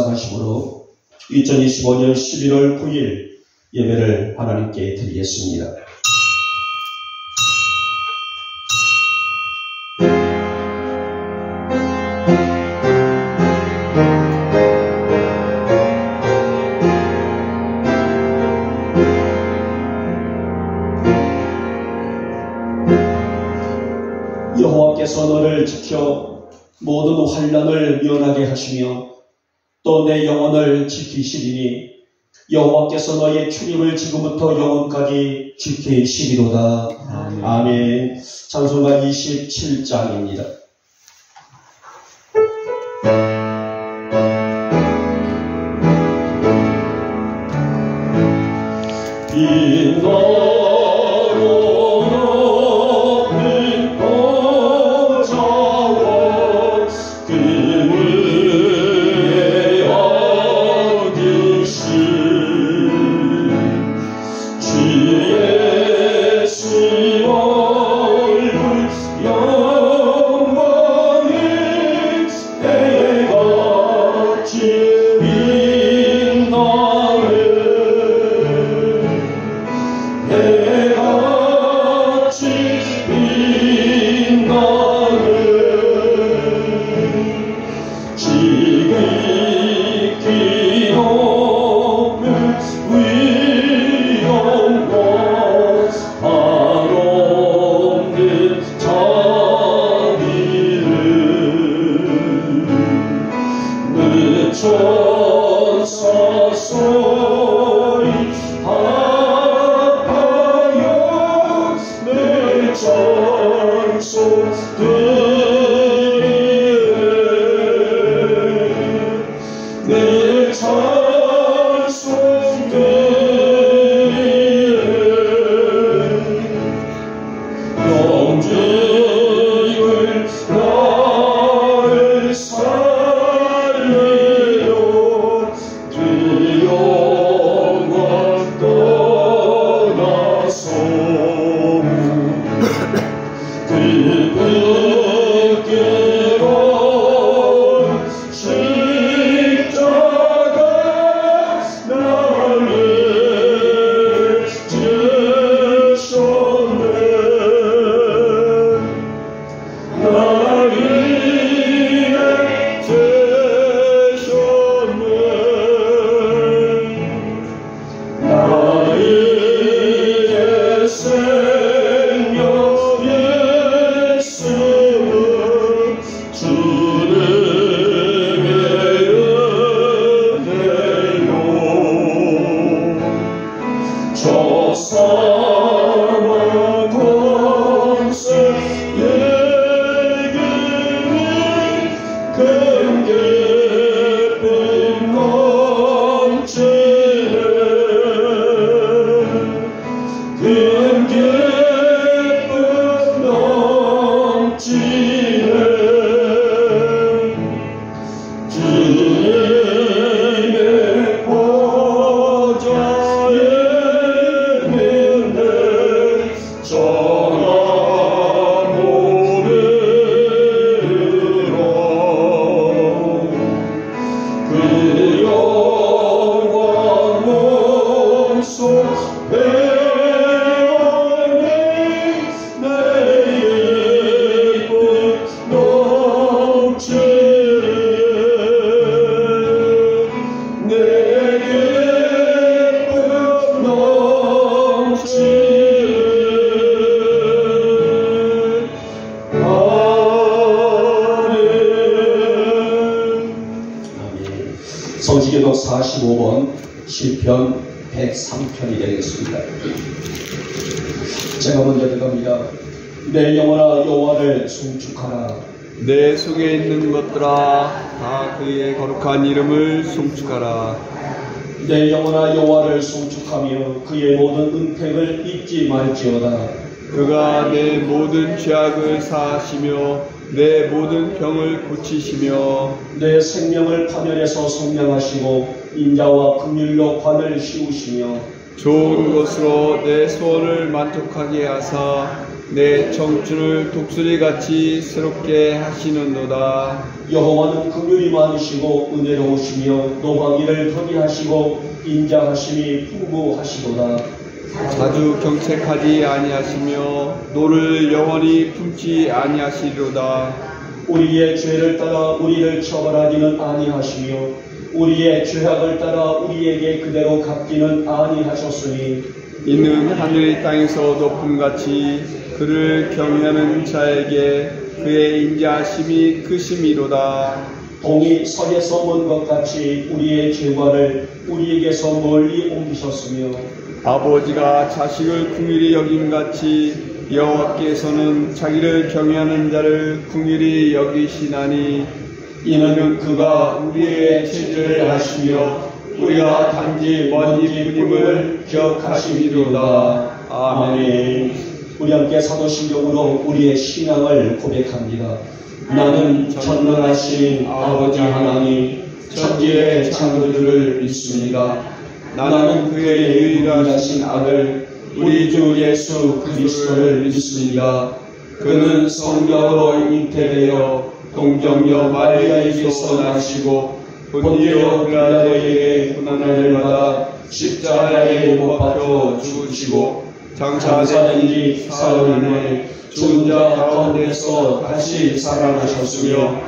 하심으로 2025년 11월 9일 예배를 하나님께 드리겠습니다. 여호와께서 너를 지켜 모든 환난을 면하게 하시며 또 내 영혼을 지키시리니 여호와께서 너의 출입을 지금부터 영원까지 지키시리로다. 아멘. 찬송가 27장입니다. 성지기록 45번 시편 103편이 되겠습니다. 제가 먼저 들어갑니다. 내 영혼아 여호와를 송축하라. 내 속에 있는 것들아 다 그의 거룩한 이름을 송축하라. 내 영혼아 여호와를 송축하며 그의 모든 은택을 잊지 말지어다. 그가 내 모든 죄악을 사하시며 내 모든 병을 고치시며 내 생명을 파멸해서 성량하시고 인자와 긍휼로 관을 씌우시며 좋은 것으로 내 소원을 만족하게 하사 내 청춘을 독수리같이 새롭게 하시는도다. 여호와는 긍휼이 많으시고 은혜로우시며 노하기를 더디하시고 인자하심이 풍부하시도다. 자주 경책하지 아니하시며 노를 영원히 품지 아니하시리로다. 우리의 죄를 따라 우리를 처벌하지는 아니하시며 우리의 죄악을 따라 우리에게 그대로 갚지는 아니하셨으니 이는 하늘의 땅에서 높음같이 그를 경외하는 자에게 그의 인자하심이 크심이로다. 동이 서에서 먼 것 같이 우리의 죄과를 우리에게서 멀리 옮기셨으며 아버지가 자식을 긍휼히 여김같이 여호와께서는 자기를 경외하는 자를 긍휼히 여기시나니 이는 그가 우리의 죄를 아시며 우리가 단지 먼지 뿐임을 기억하심이로다. 아멘. 우리 함께 사도신경으로 우리의 신앙을 고백합니다. 나는 전능하신 아버지 하나님 천지의 창조주를 믿습니다. 나는 그의 유일하신 아들 우리 주 예수 그리스도를 믿습니다. 그는 성령으로 잉태되어 동정녀 마리아에게서 나시고 본디오 빌라도에게 고난을 받아 십자가에 못 박혀 죽으시고 장사된 지 사흘 죽은 자 가운데서 다시 살아나셨으며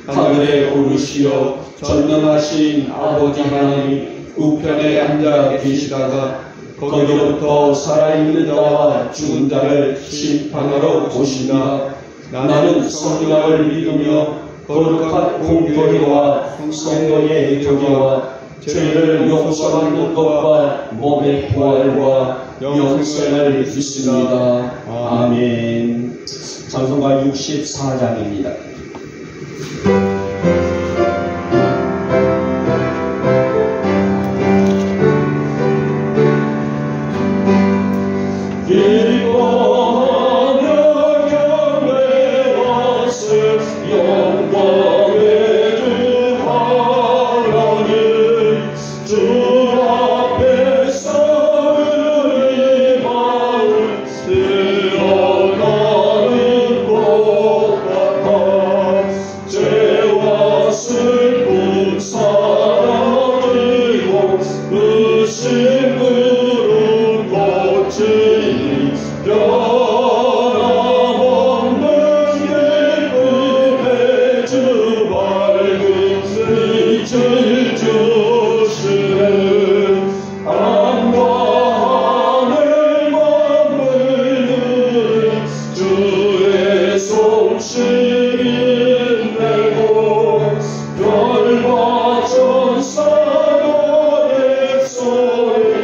하늘에 오르시어 전능하신 아버지 하나님 우편에 앉아 계시다가 거기로부터 살아있는 자와 죽은 자를 심판하러 오시다. 나는 성령을 믿으며 거룩한 공교회와 성도의 교제와 죄를 용서받는 것과 몸의 부활과 영생을 믿습니다. 아멘. 찬송가 64장입니다. 별과 천사가 내 손에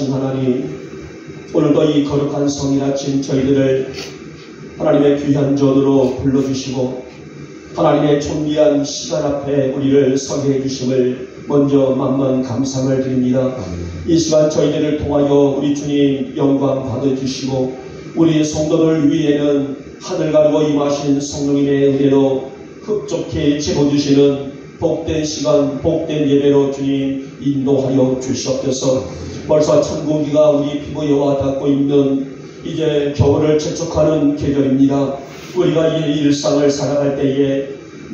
전능하신 하나님, 오늘도 이 거룩한 성인 아침 저희들을 하나님의 귀한 전으로 불러주시고 하나님의 존귀한 시간 앞에 우리를 서게 해주심을 먼저 만만 감사를 드립니다. 이 시간 저희들을 통하여 우리 주님 영광 받아주시고 우리 성도들 위에는 하늘 가르고 임하신 성령님의 은혜로 흡족히 채워주시는 복된 시간, 복된 예배로 주님 인도하여 주시옵소서. 벌써 천국이가 우리 피부에 와 닿고 있는 이제 겨울을 재촉하는 계절입니다. 우리가 이 일상을 살아갈 때에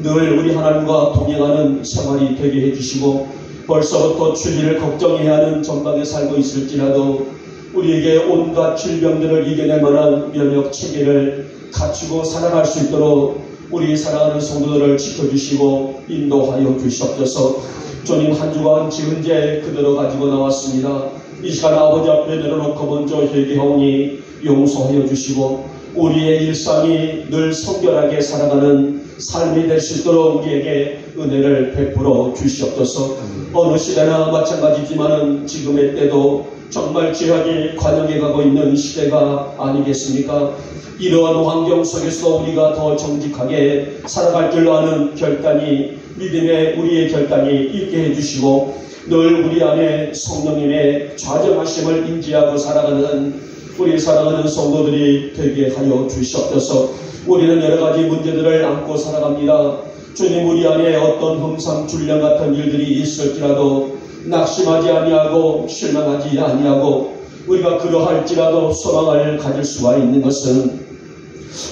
늘 우리 하나님과 동행하는 생활이 되게 해주시고 벌써부터 추위를 걱정해야 하는 전방에 살고 있을지라도 우리에게 온갖 질병들을 이겨낼 만한 면역 체계를 갖추고 살아갈 수 있도록 우리 사랑하는 성도들을 지켜주시고 인도하여 주시옵소서. 주님 한 주간 지은 죄 그대로 가지고 나왔습니다. 이 시간 아버지 앞에 내려놓고 먼저 회개하오니 용서하여 주시고 우리의 일상이 늘 성결하게 살아가는 삶이 될 수 있도록 우리에게 은혜를 베풀어 주시옵소서. 어느 시대나 마찬가지지만은 지금의 때도 정말 죄악이 관영해 가고 있는 시대가 아니겠습니까? 이러한 환경 속에서 우리가 더 정직하게 살아갈 줄 아는 결단이 믿음의 우리의 결단이 있게 해주시고 늘 우리 안에 성령님의 좌정하심을 인지하고 살아가는 우리 사랑하는 성도들이 되게 하여 주시옵소서. 우리는 여러 가지 문제들을 안고 살아갑니다. 주님 우리 안에 어떤 흠상줄령 같은 일들이 있을지라도 낙심하지 아니하고 실망하지 아니하고 우리가 그러할지라도 소망을 가질 수가 있는 것은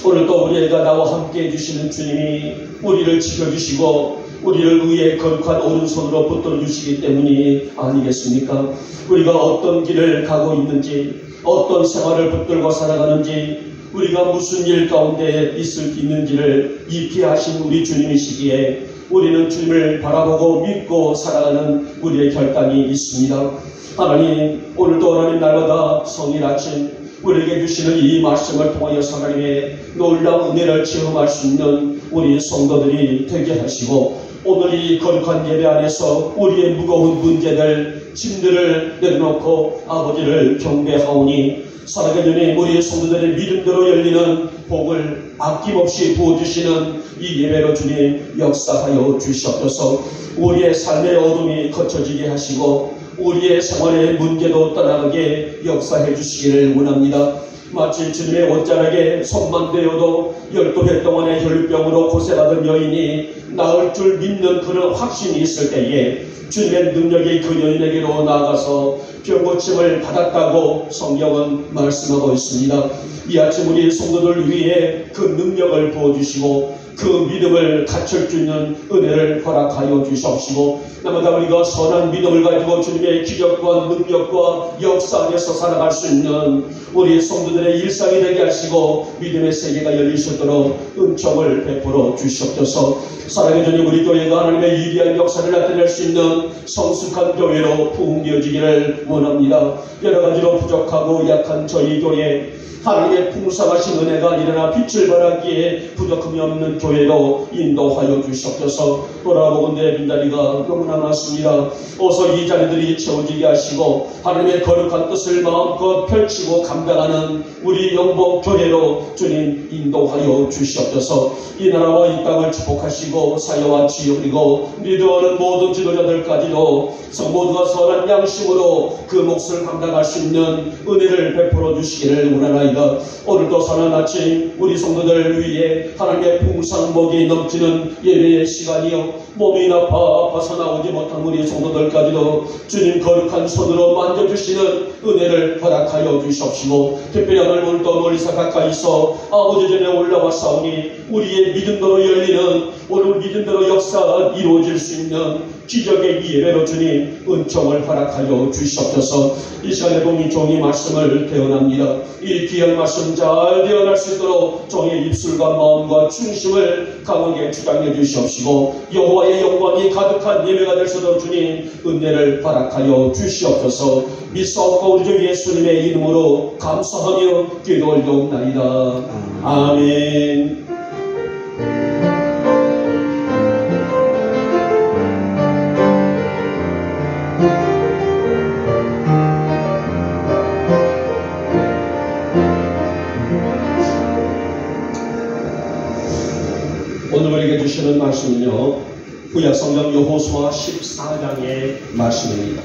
오늘도 우리가 나와 함께 해주시는 주님이 우리를 지켜주시고 우리를 위해 거룩한 오른손으로 붙들어 주시기 때문이 아니겠습니까? 우리가 어떤 길을 가고 있는지 어떤 생활을 붙들고 살아가는지 우리가 무슨 일 가운데 있을 수 있는지를 익히 하신 우리 주님이시기에 우리는 주님을 바라보고 믿고 살아가는 우리의 결단이 있습니다. 하나님 오늘도 하나님 날마다 성일 아침 우리에게 주시는 이 말씀을 통하여서 하나님의 놀라운 은혜를 체험할 수 있는 우리 성도들이 되게 하시고 오늘 이 거룩한 예배 안에서 우리의 무거운 문제들 짐들을 내려놓고 아버지를 경배하오니 사랑의 주님 우리의 성도들의 믿음대로 열리는 복을 아낌없이 부어주시는 이 예배로 주님 역사하여 주시옵소서. 우리의 삶의 어둠이 거쳐지게 하시고 우리의 생활의 문제도 떠나가게 역사해 주시기를 원합니다. 마치 주님의 옷자락에 손만 대어도 12해 동안의 혈병으로 고생하던 여인이 나을 줄 믿는 그런 확신이 있을 때에 주님의 능력이 그 여인에게로 나아가서 병고침을 받았다고 성경은 말씀하고 있습니다. 이 아침 우리 성도들 위해 그 능력을 부어주시고 그 믿음을 갖출 수 있는 은혜를 허락하여 주시옵시고 나마다 우리가 선한 믿음을 가지고 주님의 기적과 능력과 역사 안에서 살아갈 수 있는 우리 성도들의 일상이 되게 하시고 믿음의 세계가 열릴 수 있도록 은총을 베풀어 주시옵소서. 사랑의 주님 우리 교회가 하나님의 위대한 역사를 나타낼 수 있는 성숙한 교회로 부흥되어지기를 원합니다. 여러 가지로 부족하고 약한 저희 교회 하나님의 풍성하신 은혜가 일어나 빛을 발하기에 부족함이 없는 교회로 인도하여 주시옵소서. 돌아보건대 빈자리가 너무나 많습니다. 어서 이 자리들이 채워지게 하시고 하나님의 거룩한 뜻을 마음껏 펼치고 감당하는 우리 영복 교회로 주님 인도하여 주시옵소서. 이 나라와 이 땅을 축복하시고 사회와 지혜 그리고 리더하는 모든 지도자들까지도 모두가 선한 양심으로 그 몫을 감당할 수 있는 은혜를 베풀어 주시기를 원하나이다. 오늘도 선한 아침 우리 성도들 위해 하나님의 풍성복이 넘치는 예배의 시간이요 몸이 아파서 나오지 못한 우리 성도들까지도 주님 거룩한 손으로 만져주시는 은혜를 허락하여 주시옵시고 특별히 오늘도 멀리서 가까이서 아버지 전에 올라와 싸우니 우리의 믿음대로 열리는 오늘 믿음대로 역사가 이루어질 수 있는 기적의 예배로 주님 은총을 허락하여 주시옵소서. 이 시간에 동이 종이 말씀을 대언합니다. 이 귀한 말씀 잘 대언할 수 있도록 종의 입술과 마음과 중심을 강하게 주장해 주시옵시고 여호와의 영광이 가득한 예배가 될 수 있도록 주님 은혜를 허락하여 주시옵소서. 믿사옵고 우리 주 예수님의 이름으로 감사하며 기도 올려옵나이다. 아멘. 우리에게 주시는 말씀은요, 구약성경 여호수아 14장의 말씀입니다.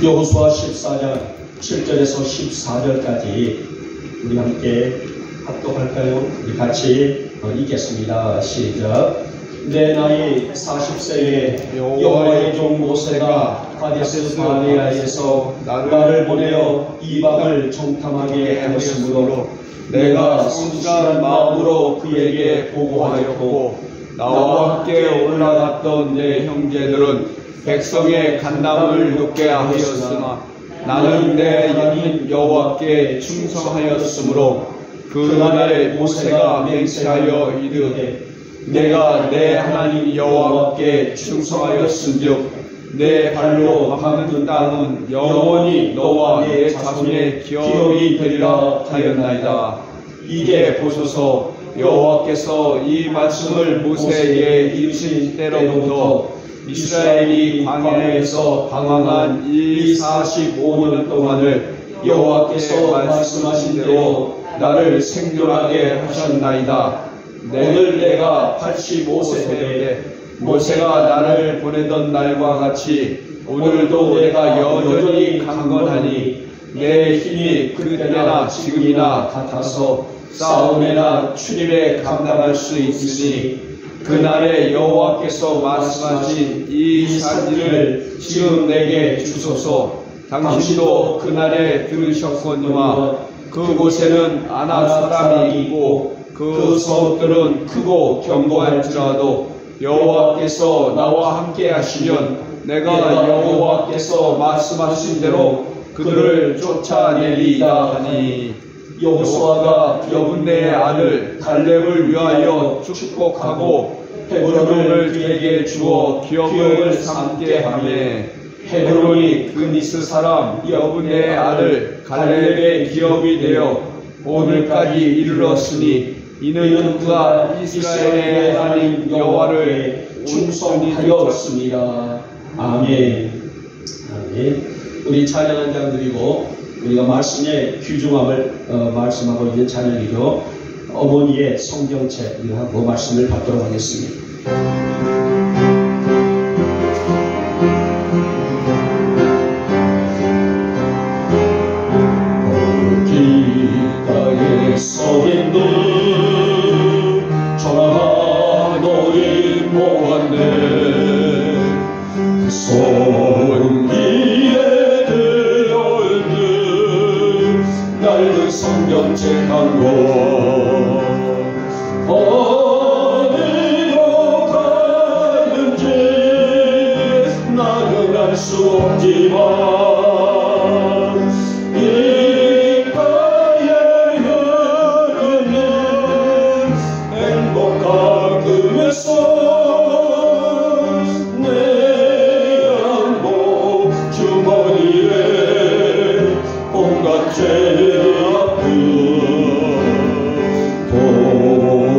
여호수아 14장 7절에서 14절까지 우리 함께 합독할까요? 우리 같이 읽겠습니다. 시작. 내 나이 40세에 여호와의 종 모세가 가데스 바네아에서 나를 보내어 이방을 정탐하게 하였으므로 내가 성실한 마음으로 그에게 보고하였고, 나와 함께 올라갔던 내 형제들은 백성의 간담을 높게 하였으나 나는 내 하나님 여호와께 충성하였으므로 그날에 모세가 맹세하여 이르되 내가 내 하나님 여호와께 충성하였은즉 내 발로 만든 땅은 영원히 너와 내 자손의 기업이 되리라 하였나이다. 이게 보소서, 여호와께서 이 말씀을 모세에게 이르신 때로부터 이스라엘이 광야에서 방황한 이 45년 동안을 여호와께서 말씀하신 대로 나를 생존하게 하셨나이다. 오늘 내가 85세인데 모세가 나를 보내던 날과 같이 오늘도 내가 여전히 강건하니 내 힘이 그때나 지금이나 같아서 싸움에나 출입에 감당할 수 있으니 그날에 여호와께서 말씀하신 이 산지를 지금 내게 주소서. 당신도 그날에 들으셨거니와 그곳에는 아낙 사람이 있고 그 성읍들은 크고 견고할지라도 여호와께서 나와 함께 하시면 내가 여호와께서 말씀하신 대로 그들을 쫓아내리이다 하니, 여호수아가 여분네의 아들 갈렙을 위하여 축복하고 헤브론을 그에게 주어 기업을 삼게 하며, 헤브론이 그니스 사람 여분네의 아들 갈렙의 기업이 되어 오늘까지 이르렀으니 이는 그가 이스라엘의 하나님 여호와를 충성하였습니다. 아멘. 아멘. 우리 찬양 한 장 드리고 우리가 말씀의 귀중함을 말씀하고 있는 찬양이죠. 어머니의 성경책을 하고 말씀을 받도록 하겠습니다. 길가에 서 있는 전하 너희 모았네. 그 손 위에 들어있는 낡은 성경책 한 권, 어디로 가는지 나는 알 수 없지만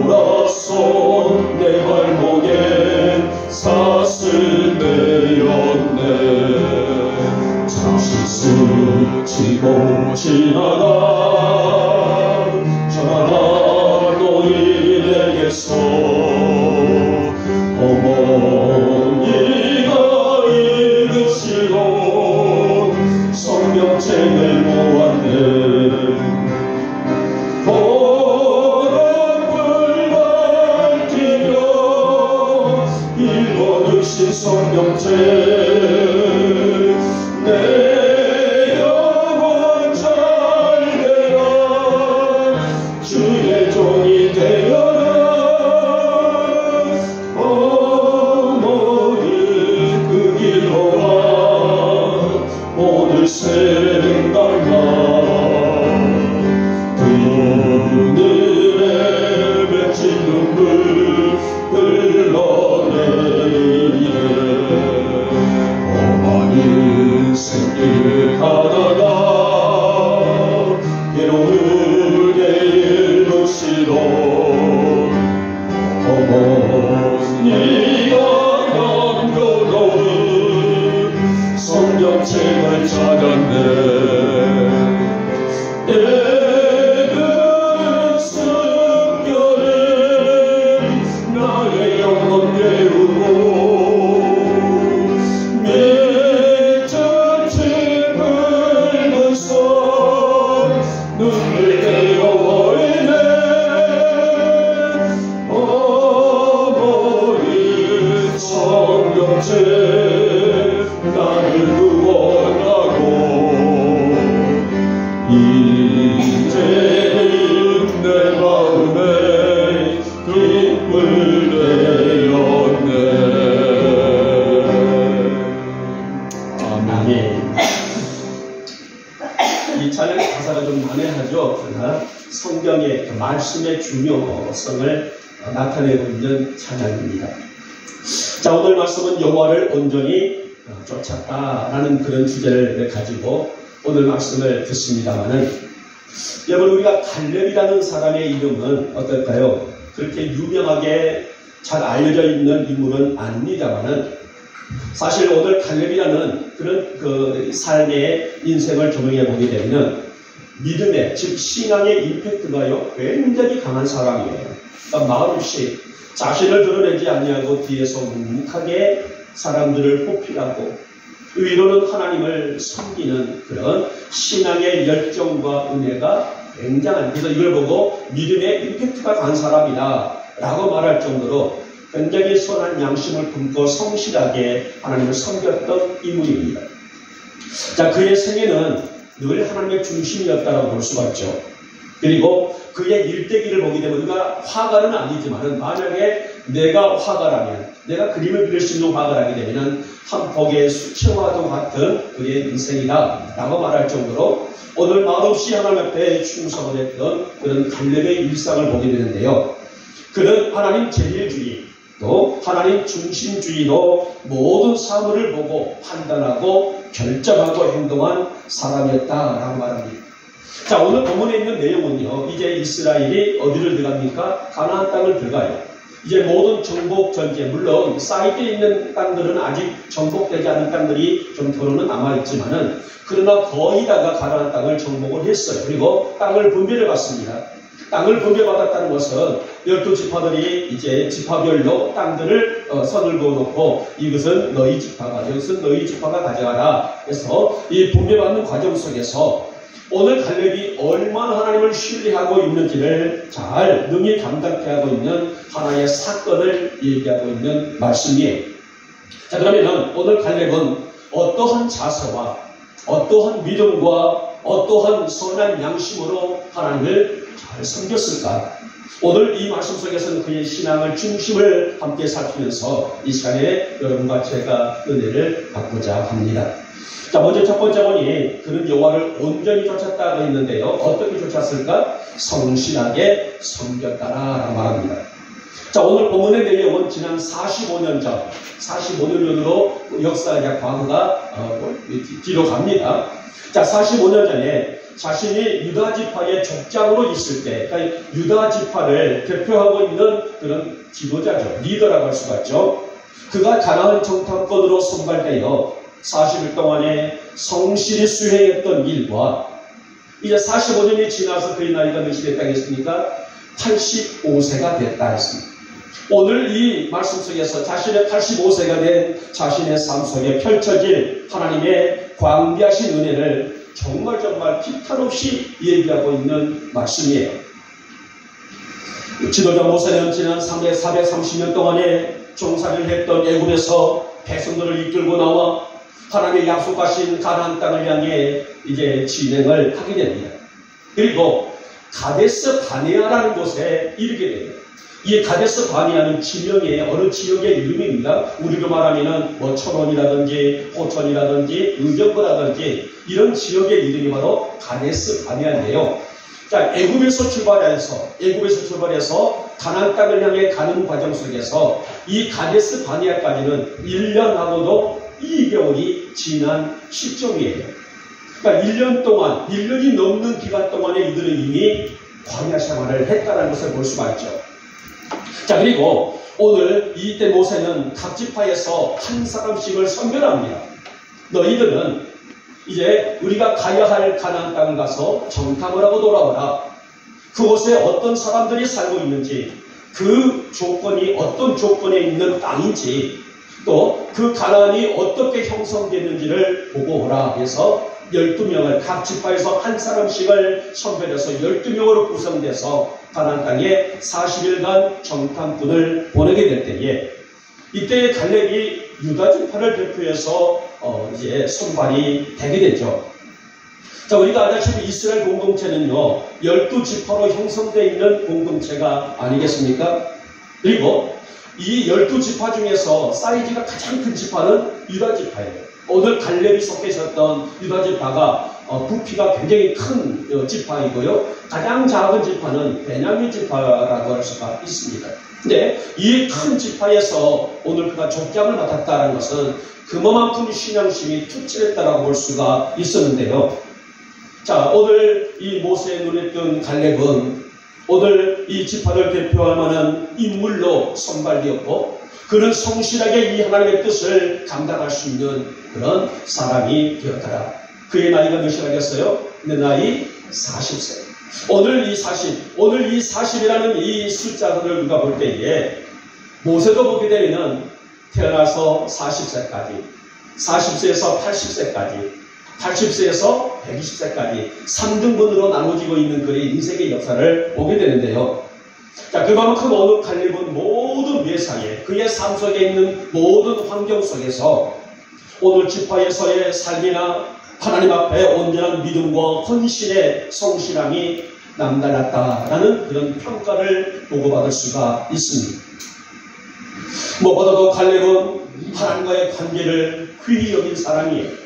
돌아선 내 발목에 사슬 매였네. 잠시 스치고 지나가 전하 너희에게서 어머니가 읽으시던 성경책을 모았네. 성경책 내 영혼 잘되라 주의 종이 되어라. 어머니 그 길로 와 오늘 생각나 그늘에 맺힌 눈물 흘러내리네. 생길하다가 괴로울게 일루시던 어머니가 남겨놓은 성경책을 찾았네. 내 숨결에 말씀의 중요성을 나타내고 있는 찬양입니다. 자, 오늘 말씀은 여호와를 온전히 쫓았다라는 그런 주제를 가지고 오늘 말씀을 듣습니다만은, 여러분, 우리가 갈렙이라는 사람의 이름은 어떨까요? 그렇게 유명하게 잘 알려져 있는 인물은 아닙니다만은, 사실 오늘 갈렙이라는 그런 그 삶의 인생을 조명해 보게 되면 믿음의, 즉 신앙의 임팩트가요 굉장히 강한 사람이에요. 그러니까 말없이 자신을 드러내지 아니하고 뒤에서 묵묵하게 사람들을 호필하고 위로는 하나님을 섬기는 그런 신앙의 열정과 은혜가 굉장한, 그래서 이걸 보고 믿음의 임팩트가 강한 사람이다 라고 말할 정도로 굉장히 선한 양심을 품고 성실하게 하나님을 섬겼던 인물입니다. 자, 그의 생애는 늘 하나님의 중심이었다고 볼 수가 있죠. 그리고 그의 일대기를 보게 되면 우리가 화가는 아니지만 만약에 내가 화가라면, 내가 그림을 그릴 수 있는 화가라게 되면 한 폭의 수채화도 같은 그의 인생이다 라고 말할 정도로 오늘 말없이 하나님 앞에 충성을 했던 그런 갈렙의 일상을 보게 되는데요. 그는 하나님 제일주의, 또 하나님 중심주의로 모든 사물을 보고 판단하고 결정하고 행동한 사람이었다라고 말합니다. 자, 오늘 본문에 있는 내용은요, 이제 이스라엘이 어디를 들어갑니까? 가나안 땅을 들어가요. 이제 모든 정복 전제, 물론 사이드에 있는 땅들은 아직 정복되지 않은 땅들이 좀 더러는 남아있지만은, 그러나 거의 다가 가나안 땅을 정복을 했어요. 그리고 땅을 분배를 받습니다. 땅을 분배받았다는 것은 12지파들이 이제 지파별로 땅들을 선을 그어놓고 이것은 너희 지파가, 이것은 너희 지파가 가져가라 해서 이 분배받는 과정 속에서 오늘 갈렙이 얼마나 하나님을 신뢰하고 있는지를 잘 능히 감당케 하고 있는 하나의 사건을 얘기하고 있는 말씀이에요. 자, 그러면 오늘 갈렙은 어떠한 자세와 어떠한 믿음과 어떠한 선한 양심으로 하나님을 잘 섬겼을까? 오늘 이 말씀 속에서는 그의 신앙을 중심을 함께 살피면서 이 시간에 여러분과 제가 은혜를 받고자 합니다. 자, 먼저 첫 번째 보니 그는 여호와를 온전히 쫓았다고 했는데요. 어떻게 쫓았을까? 성실하게 섬겼다라고 말합니다. 자, 오늘 본문의 내용은 지난 45년 전, 45년 전으로 역사적 과거가 뒤로 갑니다. 자, 45년 전에 자신이 유다 지파의 족장으로 있을 때, 그러니까 유다 지파를 대표하고 있는 그런 지도자죠. 리더라고 할 수가 있죠. 그가 가나안 정탐권으로 선발되어 40일 동안에 성실히 수행했던 일과 이제 45년이 지나서 그의 나이가 몇이 됐다고 했습니까? 85세가 됐다 했습니다. 오늘 이 말씀 속에서 자신의 85세가 된 자신의 삶 속에 펼쳐질 하나님의 광대하신 은혜를 정말 피탈 없이 얘기하고 있는 말씀이에요. 지도자 모세는 지난 430년 동안에 종살이를 했던 애굽에서 백성들을 이끌고 나와 하나님의 약속하신 가나안 땅을 향해 이제 진행을 하게 됩니다. 그리고 가데스 바네아라는 곳에 이르게 됩니다. 이 가데스 바네아는 지명의 어느 지역의 이름입니다. 우리로 말하면은 뭐 천원이라든지 호천이라든지 의정부라든지 이런 지역의 이름이 바로 가데스 바네아인데요. 자, 애굽에서 출발해서 가나안 땅을 향해 가는 과정 속에서 이 가데스 바네아까지는 1년하고도 2개월이 지난 시점이에요. 그러니까 1년 동안, 1년이 넘는 기간 동안에 이들은 이미 광야 생활을 했다는 것을 볼 수가 있죠. 자, 그리고 오늘 이때 모세는 각 지파에서 한 사람씩을 선별합니다. 너희들은 이제 우리가 가야 할 가나안 땅을 가서 정탐을 하고 돌아오라. 그곳에 어떤 사람들이 살고 있는지, 그 조건이 어떤 조건에 있는 땅인지, 또 그 가나안이 어떻게 형성됐는지를 보고 오라 해서 12명을 각 지파에서 한 사람씩을 선별해서 12명으로 구성돼서 가나안 땅에 40일간 정탐꾼을 보내게 될 때에 이때 갈렙이 유다 지파를 대표해서 이제 선발이 되게 되죠. 자, 우리가 아다시피 이스라엘 공동체는요 12지파로 형성되어 있는 공동체가 아니겠습니까? 그리고 이 12지파 중에서 사이즈가 가장 큰 지파는 유다 지파예요. 오늘 갈렙이 속해졌던 유다 지파가 부피가 굉장히 큰 지파이고요. 가장 작은 지파는 베냐민 지파라고 할 수가 있습니다. 근데 이 큰 지파에서 오늘 그가 족장을 맡았다는 것은 그만큼 신앙심이 투철했다라고 볼 수가 있었는데요. 자, 오늘 이 모세의 눈에 뜬 갈렙은 오늘 이 지파를 대표할 만한 인물로 선발되었고, 그는 성실하게 이 하나님의 뜻을 감당할 수 있는 그런 사람이 되었더라. 그의 나이가 몇이라겠어요? 내 나이 40세. 오늘 이 40이라는 이 숫자를 우리가 볼 때에 모세도 보게 되면 태어나서 40세까지, 40세에서 80세까지, 80세에서 120세까지 3등분으로 나눠지고 있는 그의 인생의 역사를 보게 되는데요. 자, 그만큼 오늘 갈렙은 모든 매사에 그의 삶 속에 있는 모든 환경 속에서 오늘 지파에서의 삶이나 하나님 앞에 온전한 믿음과 헌신의 성실함이 남달랐다라는 그런 평가를 보고받을 수가 있습니다. 무엇보다도 갈렙은 하나님과의 관계를 귀히 여긴 사람이에요.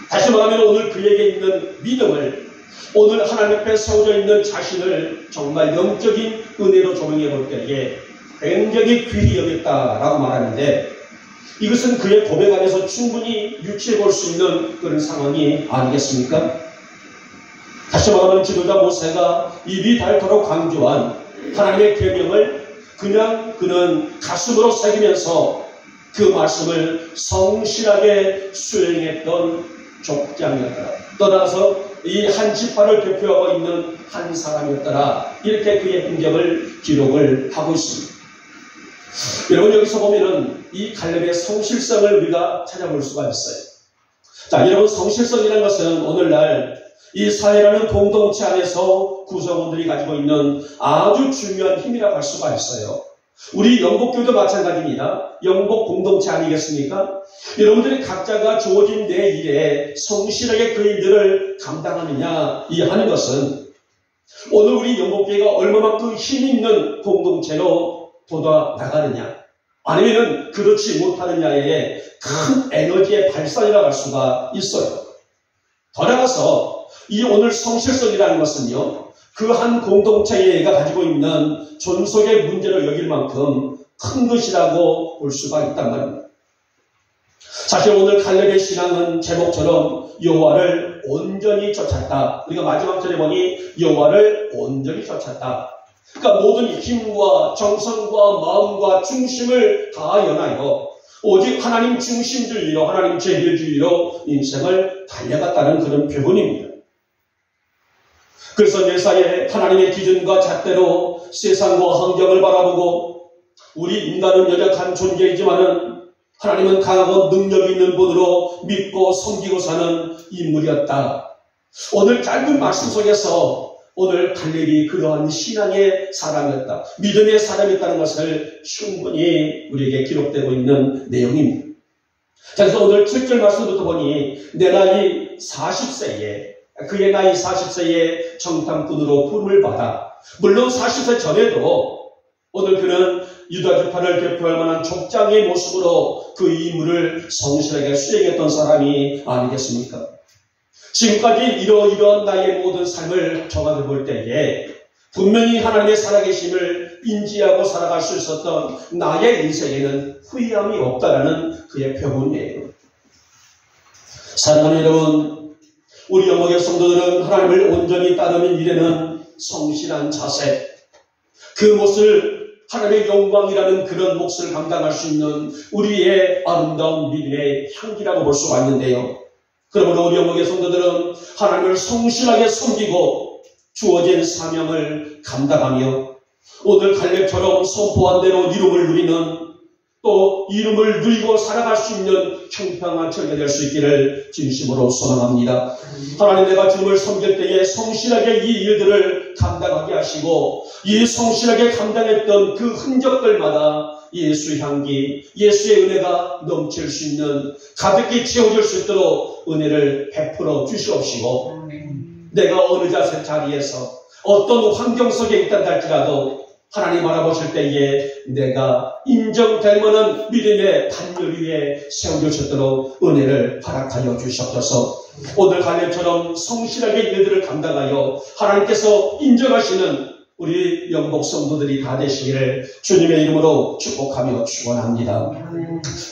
다시 말하면 오늘 그에게 있는 믿음을, 오늘 하나님 앞에 세워져 있는 자신을 정말 영적인 은혜로 조명해 볼 때에 굉장히 귀히 여겼다라고 말하는데, 이것은 그의 고백 안에서 충분히 유추해 볼 수 있는 그런 상황이 아니겠습니까? 다시 말하면 지도자 모세가 입이 닳도록 강조한 하나님의 계명을 그는 가슴으로 새기면서 그 말씀을 성실하게 수행했던 족장이었더라. 떠나서 이 한 지파를 대표하고 있는 한 사람이었더라. 이렇게 그의 행적을 기록을 하고 있습니다. 여러분, 여기서 보면은 이 갈렙의 성실성을 우리가 찾아볼 수가 있어요. 자, 여러분, 성실성이라는 것은 오늘날 이 사회라는 공동체 안에서 구성원들이 가지고 있는 아주 중요한 힘이라고 할 수가 있어요. 우리 영복교도 마찬가지입니다. 영복 공동체 아니겠습니까? 여러분들이 각자가 주어진 내 일에 성실하게 그 일들을 감당하느냐 이 하는 것은 오늘 우리 영복교회가 얼마만큼 힘 있는 공동체로 돋아 나가느냐, 아니면 그렇지 못하느냐의 큰 에너지의 발산이라고 할 수가 있어요. 더 나아가서 이 오늘 성실성이라는 것은요, 그 한 공동체가 가지고 있는 존속의 문제를 여길 만큼 큰 것이라고 볼 수가 있단 말입니다. 사실 오늘 갈렙의 신앙은 제목처럼 여호와를 온전히 쫓았다. 우리가 마지막 절에 보니 여호와를 온전히 쫓았다. 그러니까 모든 힘과 정성과 마음과 중심을 다 연하여 오직 하나님 중심주의로, 하나님 제일주의로 인생을 달려갔다는 그런 표현입니다. 그래서 매사에 하나님의 기준과 잣대로 세상과 환경을 바라보고, 우리 인간은 연약한 존재이지만은 하나님은 강하고 능력 있는 분으로 믿고 섬기고 사는 인물이었다. 오늘 짧은 말씀 속에서 오늘 갈렙이 그러한 신앙의 사람이었다, 믿음의 사람이었다는 것을 충분히 우리에게 기록되고 있는 내용입니다. 그래서 오늘 7절 말씀부터 보니 내 나이 40세에, 그의 나이 40세에 정탐꾼으로 부름을 받아, 물론 40세 전에도 오늘 그는 유다 지파를 대표할 만한 족장의 모습으로 그 임무를 성실하게 수행했던 사람이 아니겠습니까? 지금까지 이러이러한 나의 모든 삶을 정확히 볼 때에 분명히 하나님의 살아계심을 인지하고 살아갈 수 있었던 나의 인생에는 후회함이 없다라는 그의 표현이에요. 사랑하는 여러분, 우리 영목의 성도들은 하나님을 온전히 따르는 일에는 성실한 자세, 그 몫을 하나님의 영광이라는 그런 몫을 감당할 수 있는 우리의 아름다운 믿음의 향기라고 볼 수가 있는데요. 그러므로 우리 영목의 성도들은 하나님을 성실하게 섬기고 주어진 사명을 감당하며 오늘 갈렙처럼 선포한 대로 이름을 누리는, 또 이름을 누리고 살아갈 수 있는 평평한 절개 될 수 있기를 진심으로 소망합니다. 하나님, 내가 주님을 섬길 때에 성실하게 이 일들을 감당하게 하시고, 이 성실하게 감당했던 그 흔적들마다 예수 향기, 예수의 은혜가 넘칠 수 있는, 가득히 채워질 수 있도록 은혜를 베풀어 주시옵시고, 내가 어느 자리에서 어떤 환경 속에 있다 할지라도 하나님 바라보실 때에 내가 인정될 만한 믿음의 단열 위에 세워주셨도록 은혜를 허락하여 주시옵소서. 오늘 갈렙처럼 성실하게 일들을 감당하여 하나님께서 인정하시는 우리 영복 성도들이 다 되시기를 주님의 이름으로 축복하며 축원합니다.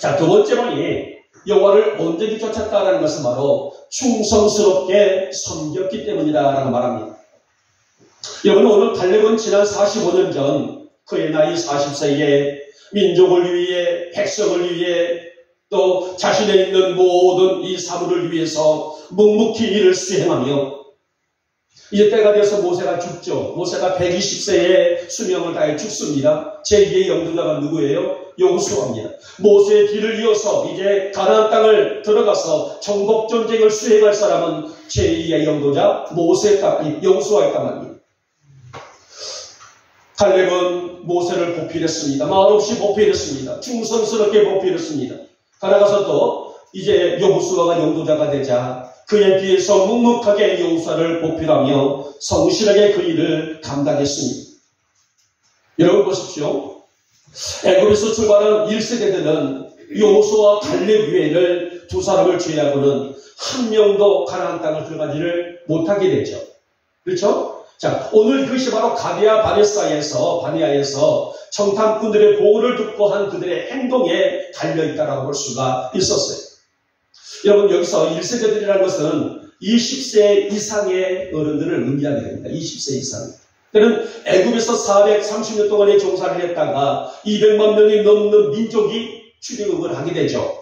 자, 두 번째 번이 여호와를 온전히 쫓았다라는 것은 바로 충성스럽게 섬겼기 때문이다라고 말합니다. 여러분, 오늘 갈렙은 지난 45년 전 그의 나이 40세에 민족을 위해, 백성을 위해, 또 자신의 있는 모든 이 사물을 위해서 묵묵히 일을 수행하며 이제 때가 돼서 모세가 죽죠. 모세가 120세에 수명을 다해 죽습니다. 제2의 영도자가 누구예요? 여호수아입니다. 모세의 뒤를 이어서 이제 가나안 땅을 들어가서 정복 전쟁을 수행할 사람은 제2의 영도자 여호수아였단 말입니다. 갈렙은 모세를 보필했습니다. 말없이 보필했습니다. 충성스럽게 보필했습니다. 가나가서도 이제 여호수아가 영도자가 되자 그의 뒤에서 묵묵하게 여호수아를 보필하며 성실하게 그 일을 감당했습니다. 여러분 보십시오. 애굽에서 출발한 1세대들은 여호수아와 갈렙 외에를 두 사람을 제외하고는 한 명도 가나안 땅을 들어가지를 못하게 되죠. 그렇죠? 자, 오늘 그것이 바로 가데아 바네아에서 정탐꾼들의 보호를 듣고 한 그들의 행동에 달려있다라고 볼 수가 있었어요. 여러분, 여기서 1세대들이라는 것은 20세 이상의 어른들을 의미하게 됩니다. 20세 이상. 그는 애굽에서 430년 동안의 종사를 했다가 200만 명이 넘는 민족이 출애굽을 하게 되죠.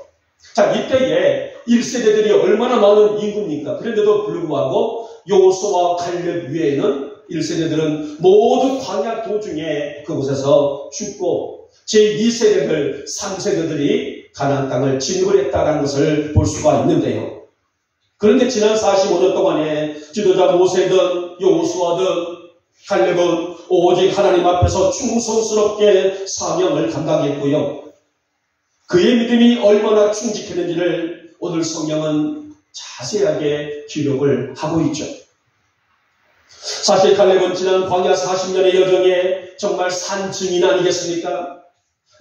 자, 이때에 1세대들이 얼마나 많은 인구입니까? 그런데도 불구하고 여호수아와 갈렙 외에는 1세대들은 모두 광야 도중에 그곳에서 죽고 제2세대들, 3세대들이 가나안 땅을 진입을 했다는 것을 볼 수가 있는데요. 그런데 지난 45년 동안에 지도자 모세든 여호수아든 갈렙은 오직 하나님 앞에서 충성스럽게 사명을 감당했고요. 그의 믿음이 얼마나 충직했는지를 오늘 성경은 자세하게 기록을 하고 있죠. 사실 갈렙은 지난 광야 40년의 여정에 정말 산 증인 아니겠습니까?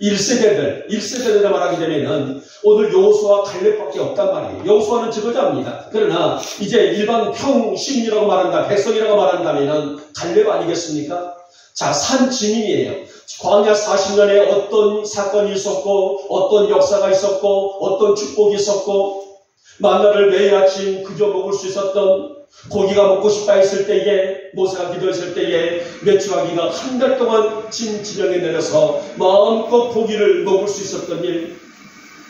1세대들 말하게 되면은 오늘 여호수아 갈렙밖에 없단 말이에요. 여호수아는 지도자입니다. 그러나 이제 일반 평시민이라고 말한다, 백성이라고 말한다면은 갈렙 아니겠습니까? 자, 산 증인이에요. 광야 40년에 어떤 사건이 있었고, 어떤 역사가 있었고, 어떤 축복이 있었고, 만나를 매일 아침 그저 먹을 수 있었던, 고기가 먹고 싶다 했을 때에, 모세가 기도했을 때에 메추라기가 한 달 동안 진지령에 내려서 마음껏 고기를 먹을 수 있었던 일,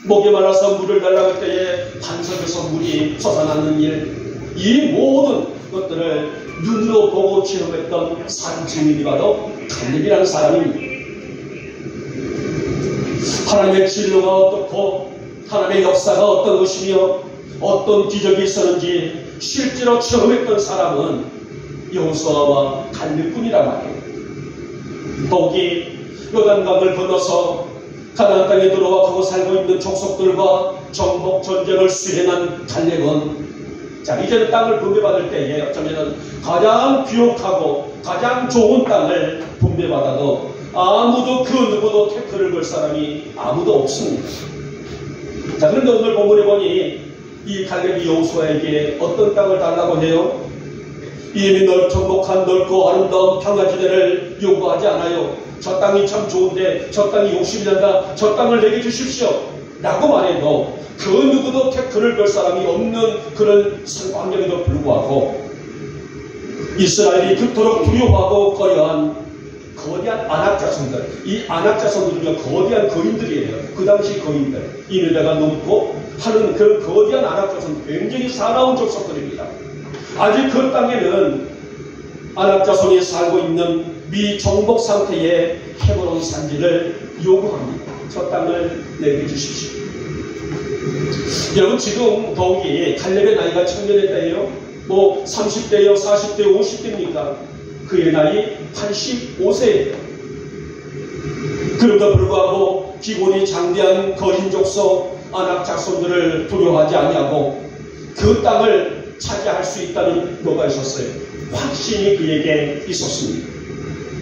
목에 말라서 물을 달라고 할 때에 반석에서 물이 솟아나는 일, 이 모든 것들을 눈으로 보고 체험했던 산 증인이 바로 갈렙이라는 사람입니다. 하나님의 진로가 어떻고 하나님의 역사가 어떤 것이며 어떤 기적이 있었는지 실제로 체험했던 사람은 여호수아와 갈렙뿐이란 말이에요. 더욱이 요단강을 건너서 가나안 땅에 들어와 거기 살고 있는 족속들과 정복 전쟁을 수행한 갈렙은 자, 이제는 땅을 분배받을 때에 어쩌면 가장 귀혹하고 가장 좋은 땅을 분배받아도 아무도 그 누구도 태클을 걸 사람이 아무도 없습니다. 자, 그런데 오늘 본문에 보니 이 갈렙이 여호수아에게 어떤 땅을 달라고 해요? 이미 정복한 넓고 아름다운 평화지대를 요구하지 않아요. 저 땅이 참 좋은데 저 땅이 욕심이 난다. 저 땅을 내게 주십시오 라고 말해도 그 누구도 태클을 걸 사람이 없는 그런 환경에도 불구하고 이스라엘이 그토록 두려워하고 꺼려한 거대한 안악자손들, 이 안악자손들은요 거대한 거인들이에요. 그 당시 거인들, 이누대가 넘고 하는 그런 거대한 안악자손, 굉장히 사나운 족속들입니다. 아직 그 땅에는 안악자손이 살고 있는 미정복 상태의 헤브론 산지를 요구합니다. 저 땅을 내게 주십시오. 여러분, 지금 더욱이 갈렙의 나이가 청년의 때예요. 뭐 30대요, 40대, 50대입니까? 그의 나이 85세예요. 그럼에도 불구하고 기본이 장대한 거인 족속 아낙 자손들을 두려워하지 아니하고 그 땅을 차지할 수 있다는 뭐가 있었어요? 확신이 그에게 있었습니다.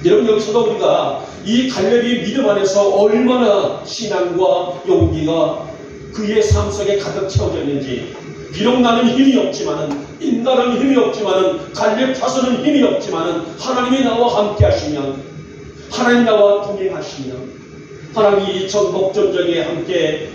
여러분, 여기서도 우리가 이 갈렙의 믿음 안에서 얼마나 신앙과 용기가 그의 삶 속에 가득 채워져 있는지, 비록 나는 힘이 없지만은, 인간은 힘이 없지만은, 갈렙 자손은 힘이 없지만은, 하나님이 나와 함께 하시면, 하나님 나와 동행하시면, 하나님이 이 전복전쟁에 함께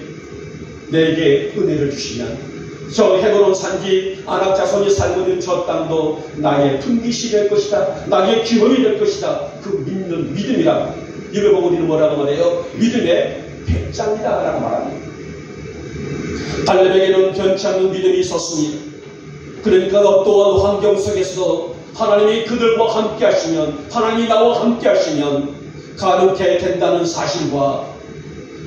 내게 은혜를 주시면, 저 헤브론 산지 아낙 자손이 살고 있는 저 땅도 나의 분깃이 될 것이다. 나의 기업이 될 것이다. 그 믿는 믿음이라. 이걸 보고 우리는 뭐라고 말해요? 믿음의 배짱이다 라고 말합니다. 갈렙에게는 변치 않는 믿음이 있었습니다. 그러니까 어떠한 환경 속에서도 하나님이 그들과 함께 하시면, 하나님이 나와 함께 하시면 가능케 된다는 사실과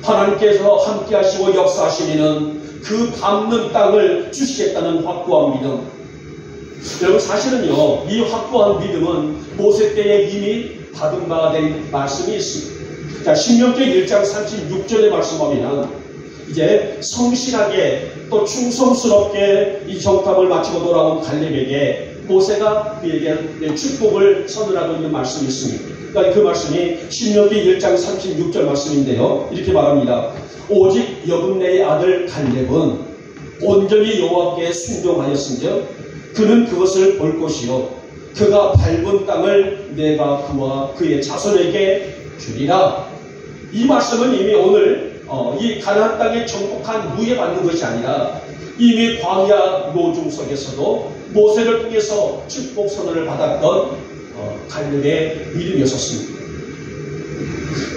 하나님께서 함께 하시고 역사하시면 그 밟는 땅을 주시겠다는 확고한 믿음. 여러분, 사실은요, 이 확고한 믿음은 모세 때에 이미 받은 바가 된 말씀이 있습니다. 자, 신명기 1장 36절의 말씀 보면 이제 성실하게 또 충성스럽게 이 정탐을 마치고 돌아온 갈렙에게 모세가 그에게 축복을 선언하고 있는 말씀이 있습니다. 그러니까 그 말씀이 신명기 1장 36절 말씀인데요. 이렇게 말합니다. 오직 여분네의 아들 갈렙은 온전히 여호와께 순종하였으며 그는 그것을 볼 것이요 그가 밟은 땅을 내가 그와 그의 자손에게 주리라. 이 말씀은 이미 오늘 이 가나안 땅에 정복한 후에 받는 것이 아니라 이미 광야 노중 속에서도 모세를 통해서 축복 선언을 받았던 갈렙의 믿음이었습니다.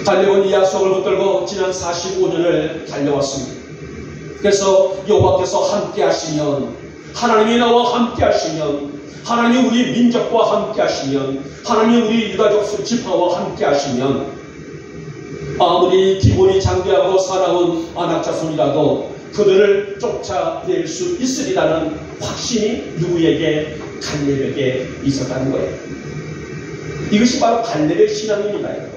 갈렙은 이 약속을 붙들고 지난 45년을 달려왔습니다. 그래서 여호와께서 함께 하시면, 하나님이 나와 함께 하시면, 하나님이 우리 민족과 함께 하시면, 하나님이 우리 유다족 지파와 함께 하시면, 아무리 기본이 장대하고 살아온 아낙 자손이라도 그들을 쫓아낼 수 있으리라는 확신이 누구에게? 갈렙에게 있었다는 거예요. 이것이 바로 갈렙의 신앙입니다.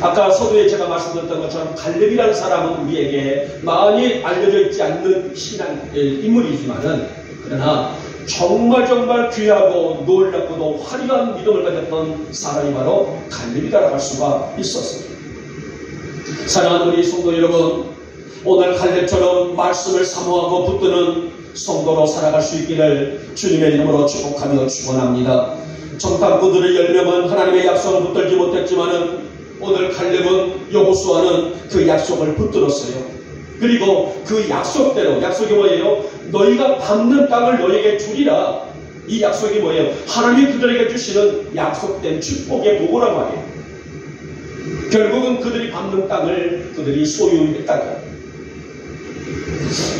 아까 서두에 제가 말씀드렸던 것처럼 갈렙이라는 사람은 우리에게 많이 알려져 있지 않는 신앙 인물이지만은, 그러나 정말 귀하고 놀랍고도 화려한 믿음을 가졌던 사람이 바로 갈렙이라고 할 수가 있었습니다. 사랑하는 우리 성도 여러분, 오늘 갈렙처럼 말씀을 사모하고 붙드는 성도로 살아갈 수 있기를 주님의 이름으로 축복하며 축원합니다. 정탐꾼들의 10명은 하나님의 약속을 붙들지 못했지만은 오늘 갈렙은 여호수아는 그 약속을 붙들었어요. 그리고 그 약속대로, 약속이 뭐예요? 너희가 밟는 땅을 너희에게 주리라. 이 약속이 뭐예요? 하나님이 그들에게 주시는 약속된 축복의 보고란 말이에요. 결국은 그들이 밟는 땅을 그들이 소유했다고.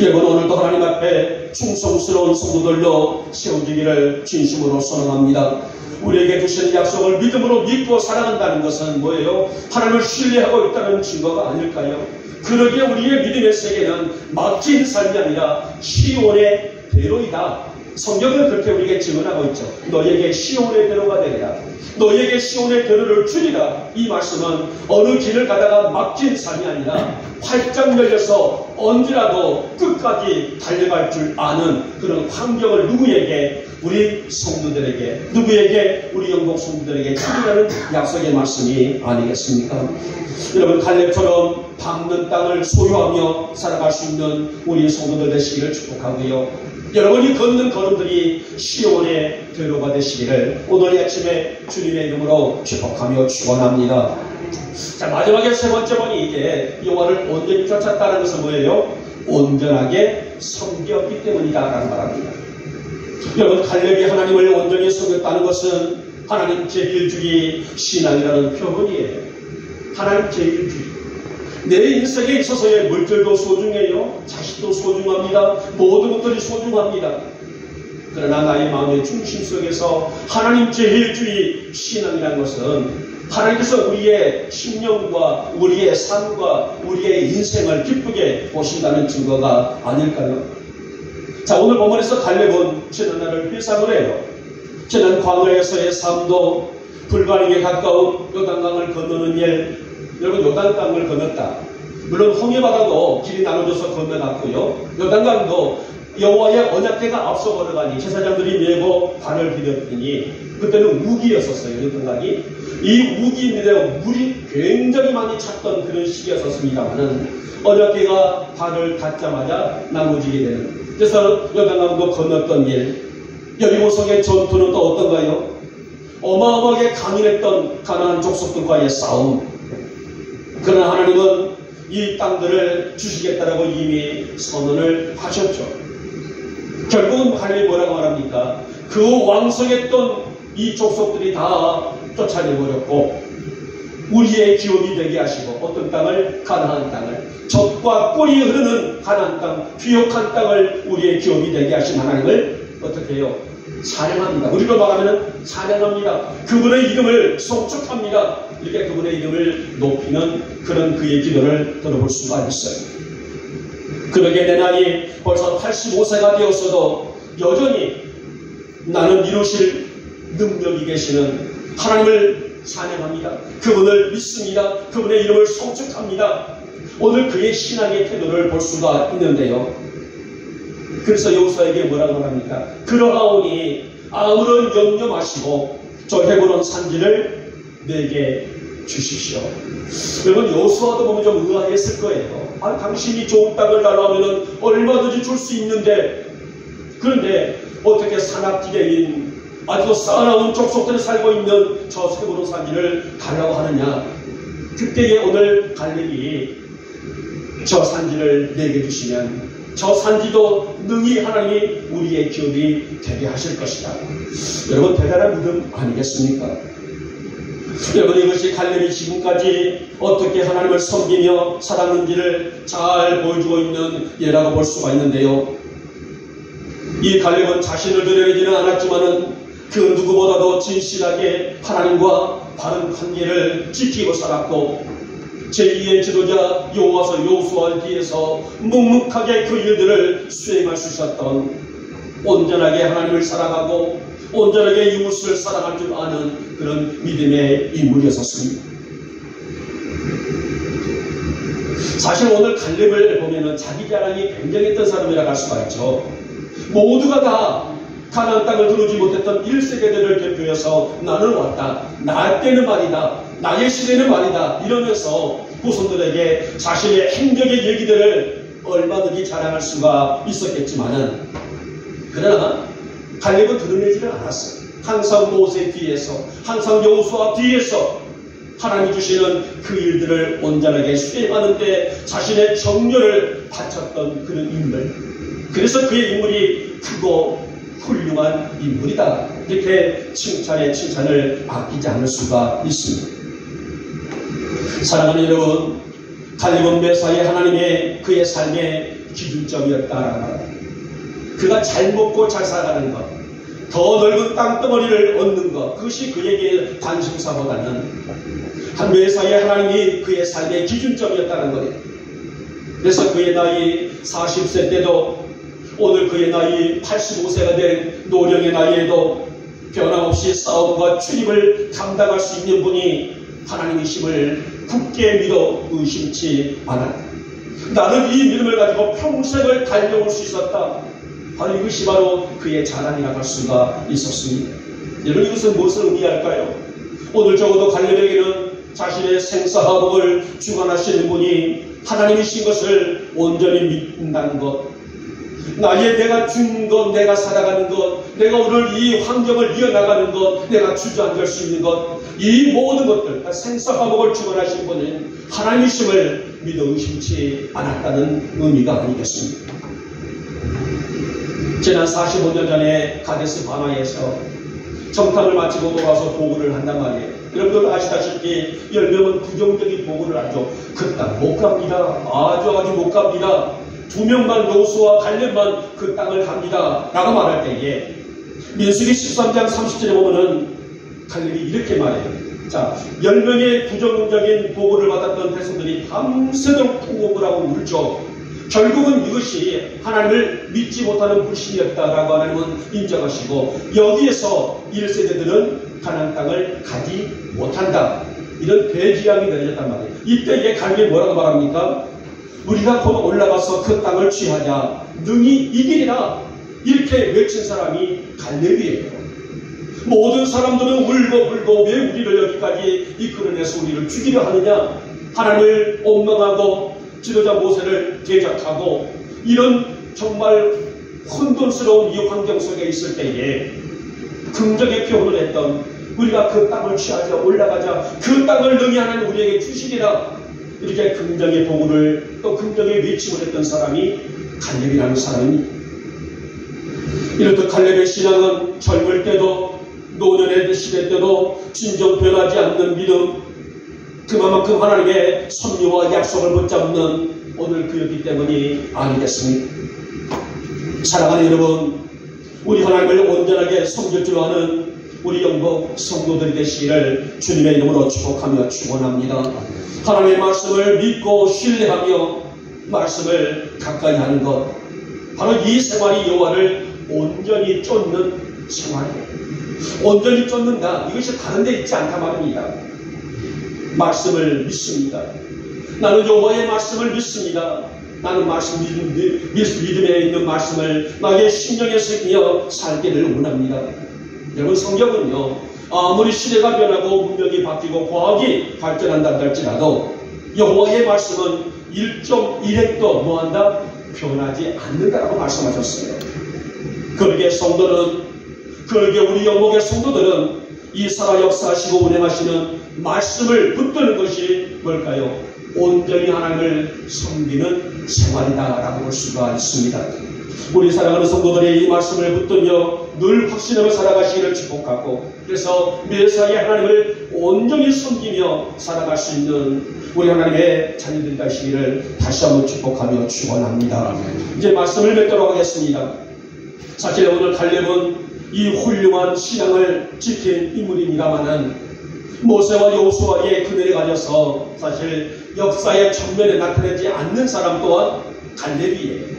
여러분, 오늘도 하나님 앞에 충성스러운 성도들로 세워지기를 진심으로 소원합니다. 우리에게 주신 약속을 믿음으로 믿고 살아간다는 것은 뭐예요? 하나님을 신뢰하고 있다는 증거가 아닐까요? 그러기에 우리의 믿음의 세계는 막힌 삶이 아니라 시온의 대로이다. 성경은 그렇게 우리에게 증언하고 있죠. 너에게 시온의 대로가 되리라. 너에게 시온의 대로를 주리라. 이 말씀은 어느 길을 가다가 막힌 삶이 아니라 활짝 열려서 언제라도 끝까지 달려갈 줄 아는 그런 환경을 누구에게? 우리 성도들에게, 누구에게? 우리 영국 성도들에게 주리라는 약속의 말씀이 아니겠습니까? 여러분, 갈렙처럼 밟는 땅을 소유하며 살아갈 수 있는 우리 성도들 되시기를 축복하고요. 여러분이 걷는 걸음들이 시온의 대로가 되시기를 오늘 아침에 주님의 이름으로 축복하며 축원합니다. 자, 마지막에 세 번째 번이 이게 여호와를 온전히 쫓았다는 것은 뭐예요? 온전하게 섬겼기 때문이다라는 말합니다. 여러분, 갈렙이 하나님을 온전히 섬겼다는 것은 하나님 제1주의 신앙이라는 표현이에요. 하나님 제1주의. 내 인생에 있어서의 물질도 소중해요. 자식도 소중합니다. 모든 것들이 소중합니다. 그러나 나의 마음의 중심 속에서 하나님 제1주의 신앙이라는 것은 하나님께서 우리의 심령과 우리의 삶과 우리의 인생을 기쁘게 보신다는 증거가 아닐까요? 자, 오늘 본문에서 갈렙은 지난날을 회상을 해요. 지난 광야에서의 삶도 불가능에 가까운 요단강을 건너는 일, 여러분, 요단강을 건넜다. 물론 홍해바다도 길이 나눠져서 건너갔고요. 요단강도 여호와의 언약궤가 앞서 걸어가니 제사장들이 메고 발을 디뎠더니 그때는 우기였었어요. 요단강이. 이 우기인데 물이 굉장히 많이 찼던 그런 시기였었습니다만은 어렵게가 발을 닿자마자 나무지게 되는, 그래서 요단강도 건넜던 일, 여리고성의 전투는 또 어떤가요? 어마어마하게 강인했던 가나안 족속들과의 싸움. 그러나 하나님은 이 땅들을 주시겠다라고 이미 선언을 하셨죠. 결국은 하나님이 뭐라고 말합니까? 그 왕성했던 이 족속들이 다 쫓아내버렸고 우리의 기업이 되게 하시고, 어떤 땅을? 가나안 땅을, 젖과 꿀이 흐르는 가나안 땅, 귀역한 땅을 우리의 기업이 되게 하신 하나님을 어떻게 해요? 찬양합니다. 우리로 말하면 찬양합니다. 그분의 이름을 송축합니다. 이렇게 그분의 이름을 높이는 그런 그의 기도를 들어볼 수가 있어요. 그러게 내 나이 벌써 85세가 되었어도 여전히 나는 이루실 능력이 계시는 하나님을 찬양합니다. 그분을 믿습니다. 그분의 이름을 송축합니다. 오늘 그의 신앙의 태도를 볼 수가 있는데요. 그래서 여호수아에게 뭐라고 합니까? 그러하오니 아무런 염려 마시고 저 헤브론 산지를 내게 주십시오. 여러분, 여호수아도 보면 좀 의아했을 거예요. 당신이 좋은 땅을 달라하면 얼마든지 줄 수 있는데, 그런데 어떻게 산악지대인 아주 쌓아놓은 족속들이 살고 있는 저 헤브론 산지를 달라고 하느냐. 그때에 오늘 갈렙이 저 산지를 내게 주시면 저 산지도 능히 하나님이 우리의 기업이 되게 하실 것이다. 여러분, 대단한 믿음 아니겠습니까? 여러분, 이것이 갈렙이 지금까지 어떻게 하나님을 섬기며 살았는지를 잘 보여주고 있는 예라고 볼 수가 있는데요. 이 갈렙은 자신을 드러내지는 않았지만은 그 누구보다도 진실하게 하나님과 바른 관계를 지키고 살았고, 제2의 지도자 여호수아 뒤에서 묵묵하게 그 일들을 수행할 수 있었던, 온전하게 하나님을 사랑하고 온전하게 이웃을 사랑할 줄 아는 그런 믿음의 인물이었습니다. 사실 오늘 갈렙을 보면은 자기 자랑이 굉장했던 사람이라고 할 수가 있죠. 모두가 다 가나안 땅을 들어오지 못했던 1세대들을 대표해서 나는 왔다, 나 때는 말이다, 나의 시대는 말이다 이러면서 후손들에게 자신의 행적의 얘기들을 얼마든지 자랑할 수가 있었겠지만은, 그러나 갈렙은 드러내지를 않았어요. 항상 모세 뒤에서, 항상 여호수아 뒤에서 하나님이 주시는 그 일들을 온전하게 수행하는데 자신의 정열을 바쳤던 그런 인물. 그래서 그의 인물이 크고 훌륭한 인물이다. 이렇게 칭찬을 아끼지 않을 수가 있습니다. 사랑하는 여러분, 갈렙은 매사에 하나님의 그의 삶의 기준점이었다라는 것. 그가 잘 먹고 잘 살아가는 것, 더 넓은 땅덩어리를 얻는 것, 그것이 그에게 단심사보다는 한 매사에 하나님이 그의 삶의 기준점이었다는 거예요. 그래서 그의 나이 40세 때도, 오늘 그의 나이 85세가 된 노령의 나이에도 변함없이 싸움과 출입을 감당할 수 있는 분이 하나님이심을 굳게 믿어 의심치 않았다. 나는 이 믿음을 가지고 평생을 달려올 수 있었다. 바로 이것이 바로 그의 자랑이라고 할 수가 있었습니다. 여러분, 이것은 무엇을 의미할까요? 오늘 적어도 갈렙에게는 자신의 생사화복을 주관하시는 분이 하나님이신 것을 온전히 믿는다는 것, 내가 준 것, 내가 살아가는 것, 내가 오늘 이 환경을 이어나가는 것, 내가 주저앉을 수 있는 것, 이 모든 것들, 생사화복을 주관하신 분은 하나님이심을 믿어 의심치 않았다는 의미가 아니겠습니까? 지난 45년 전에 가데스 바나에서 정탐을 마치고 돌아와서 보고를 한단 말이에요. 여러분들 아시다시피 10명은 부정적인 보고를 하죠. 그 땅 못 갑니다. 아주 못 갑니다. 2명만, 여호수아 갈렙만 그 땅을 갑니다 라고 말할 때에 민수기 13장 30절에 보면은 갈렙이 이렇게 말해요. 자, 10명의 부정적인 보고를 받았던 백성들이 밤새도록 통곡을 하고 울죠. 결국은 이것이 하나님을 믿지 못하는 불신이었다라고 하나님은 인정하시고, 여기에서 1세대들은 가나안 땅을 가지 못한다, 이런 대지양이 내려졌단 말이에요. 이때에 갈렙이 뭐라고 말합니까? 우리가 곧 올라가서 그 땅을 취하자 능히 이기리라, 이렇게 외친 사람이 갈렙이에요. 모든 사람들은 울고불고 왜 우리를 여기까지 이끌어내서 우리를 죽이려 하느냐? 하나님을 원망하고 지도자 모세를 대적하고 이런 정말 혼돈스러운 이 환경 속에 있을 때에 긍정의 표현을 했던 우리가 그 땅을 취하자 올라가자 그 땅을 능히 하나님 우리에게 주시리라 이렇게 긍정의 보고를 또 긍정의 외침을 했던 사람이 갈렙이라는 사람입니다. 이렇듯 갈렙의 신앙은 젊을 때도 노년의 시대 때도 진정 변하지 않는 믿음 그만큼 하나님의 섭리와 약속을 붙잡는 오늘 그였기 때문이 아니겠습니까? 사랑하는 여러분, 우리 하나님을 온전하게 섬길 줄 아는 우리 영국 성도들이 되시기를 주님의 이름으로 축복하며 축원합니다. 하나님의 말씀을 믿고 신뢰하며 말씀을 가까이 하는 것 바로 이 생활이 여호와를 온전히 쫓는 생활이에요. 온전히 쫓는다. 이것이 다른 데 있지 않다 말입니다. 말씀을 믿습니다. 나는 여호와의 말씀을 믿습니다. 나는 말씀 믿음에 있는 말씀을 나의 심령에 새기며 살기를 원합니다. 여러분 성경은요 아무리 시대가 변하고 문명이 바뀌고 과학이 발전한다 할지라도 여호와의 말씀은 1.1핵도 뭐한다? 변하지 않는다라고 말씀하셨어요. 그러게 성도는 그러게 우리 영목의 성도들은 이 살아 역사하시고 운행하시는 말씀을 붙드는 것이 뭘까요? 온전히 하나님을 섬기는 생활이다라고 볼 수가 있습니다. 우리 사랑하는 성도들이 이 말씀을 붙들며 늘 확신하며 살아가시기를 축복하고 그래서 매사에 하나님을 온전히 섬기며 살아갈 수 있는 우리 하나님의 자녀들이 되시기를 다시 한번 축복하며 축원합니다. 이제 말씀을 맺도록 하겠습니다. 사실 오늘 갈렙은 이 훌륭한 신앙을 지킨 인물입니다마는 모세와 여호수아의 그늘에 가려서 사실 역사의 전면에 나타나지 않는 사람 또한 갈렙이에요.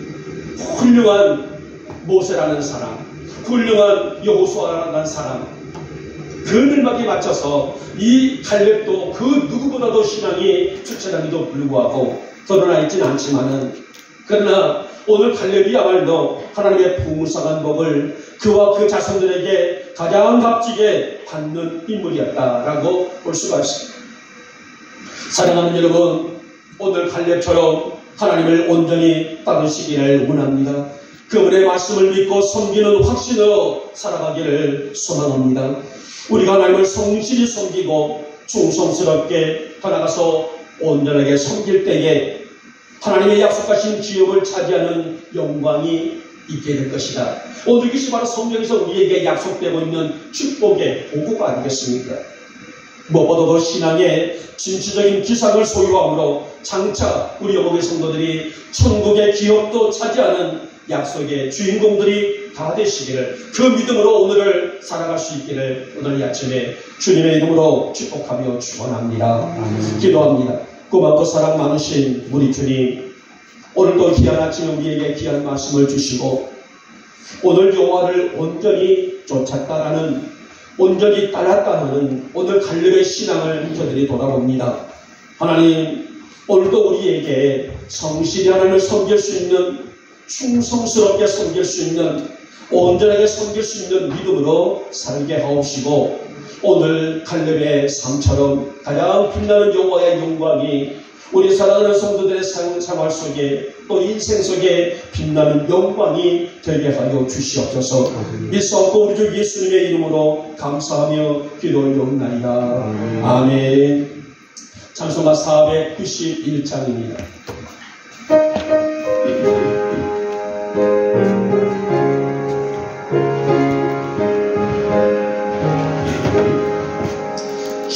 훌륭한 모세라는 사람, 훌륭한 여호수아라는 사람, 그늘막에 맞춰서 이 갈렙도 그 누구보다도 신앙이 투철함에도 불구하고 드러나 있지는 않지만은 그러나 오늘 갈렙이야말로 하나님의 풍성한 복을 그와 그 자손들에게 가장 값지게 받는 인물이었다라고 볼 수가 있습니다. 사랑하는 여러분, 오늘 갈렙처럼 하나님을 온전히 따르시기를 원합니다. 그분의 말씀을 믿고 섬기는 확신으로 살아가기를 소망합니다. 우리가 하나님을 성실히 섬기고 충성스럽게 나아가서 온전하게 섬길 때에 하나님의 약속하신 지역을 차지하는 영광이 있게 될 것이다. 오늘 이것이 바로 성경에서 우리에게 약속되고 있는 축복의 보고가 아니겠습니까? 무엇보다도 신앙의 진취적인 기상을 소유함으로 장차 우리 영혼의 성도들이 천국의 기업도 차지하는 약속의 주인공들이 다 되시기를 그 믿음으로 오늘을 살아갈 수 있기를 오늘 이 아침에 주님의 이름으로 축복하며 축원합니다. 기도합니다. 고맙고 사랑 많으신 우리 주님, 오늘도 귀한 아침에 우리에게 귀한 말씀을 주시고 오늘 여호와를 온전히 쫓았다라는 온전히 따랐다는 오늘 갈렙의 신앙을 저들이 돌아봅니다. 하나님, 오늘도 우리에게 성실히 하나님을 섬길 수 있는, 충성스럽게 섬길 수 있는, 온전하게 섬길 수 있는 믿음으로 살게 하옵시고 오늘 갈렙의 삶처럼 가장 빛나는 여호와의 영광이 우리 사랑하는 성도들의 생활 속에 또 인생 속에 빛나는 영광이 되게 하여 주시옵소서. 믿사옵고 우리 주 예수님의 이름으로 감사하며 기도 올려옵나이다. 아멘. 찬송가 491장입니다.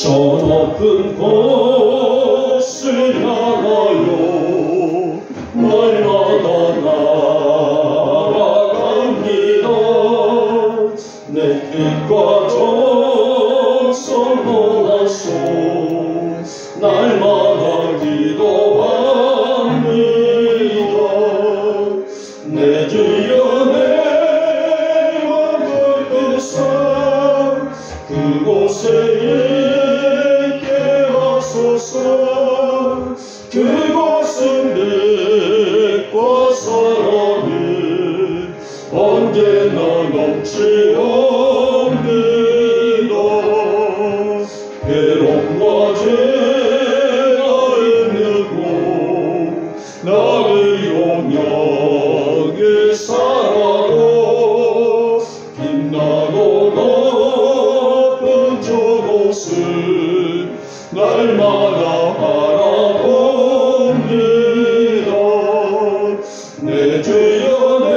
저 높은 곳을 향하여 날마다 나아갑니다. 내 뜻과 정성 원하소 날마다 기도합니다. 내 주여 내 맘을 뜻사 그곳에 그것은 빛과 사랑이 언제나 넘치옵니다. 나를 용역에 살아도 빛나고 높은 저곳을 날마다 바라봅니다. 내 주여 내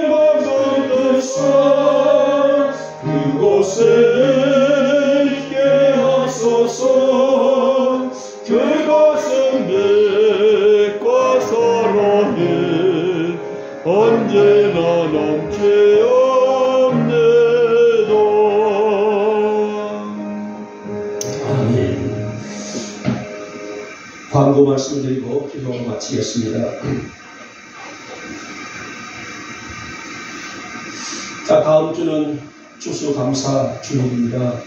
맘을 사 그곳에 있게 하소서. 그것은 내과 사랑이 언제나 넘치옵네도. 아멘. 광고 말씀드리고 기도하고 마치겠습니다. 자, 다음 주는 추수감사 주일입니다.